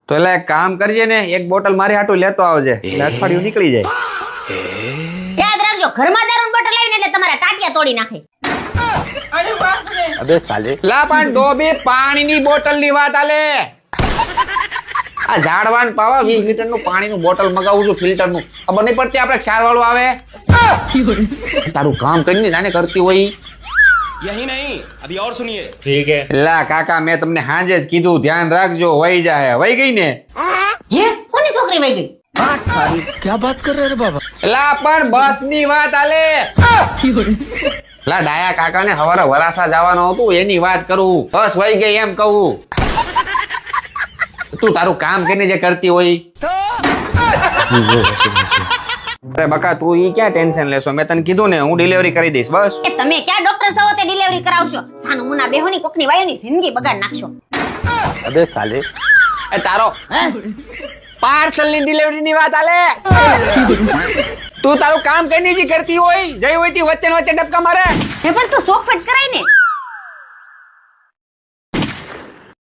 તો એટલે એક કામ કરજે ને, એક બોટલ મારી હાટું લેતો આવજે, એટલે અઠવાડિયું નીકળી જાય. યાદ રાખજો, ઘરમાં દારૂની બોટલ આવીને એટલે તમારા ટાટિયા તોડી નાખે. अबे साले લા પણ ડોબી પાણીની બોટલની વાત આલે. આ ઝાડવાન પાવા 20 લીટરનું પાણીનું બોટલ મગાવું છું, ફિલ્ટરનું. ખબર નહીં પડતી આપણે ક્ષાર વાળું આવે. તારું કામ કરીને જાને કરતી હોય. यही नहीं, अभी और सुनिए. ठीक है લા કાકા, મેં તમને હાંજે જ કીધું, ધ્યાન રાખજો, વહી જાય. વહી ગઈ ને? હે, કોની છોકરી વહી ગઈ? લા પણ બસની વાત આલે. લા ડાયા કાકાને હવારે વરાસા જવાનું હતું, એની વાત કરું. બસ વહી ગઈ એમ કહું. તું તારું કામ કરીને જે કરતી હોય. અરે બકા, તું ઈ ક્યાં ટેન્શન લેશો? મેં તને કીધું ને, હું ડિલિવરી કરી દઈશ. બસ એ તમે ક્યાં ડોક્ટર છો તે ડિલિવરી કરાવશો? સાનું મુના બેહોની કોકની વાયુની જિંદગી બગાડ નાખશો. अबे साले એ તારો પાર્સલ ની ડિલિવરી ની વાત આલે. તું તારું કામ કરીને જે કરતી હોય, જઈ હોય તી વચ્ચે ને વચ્ચે ડબકા મારે. હે પણ તું શોખ ફટ કરાઈ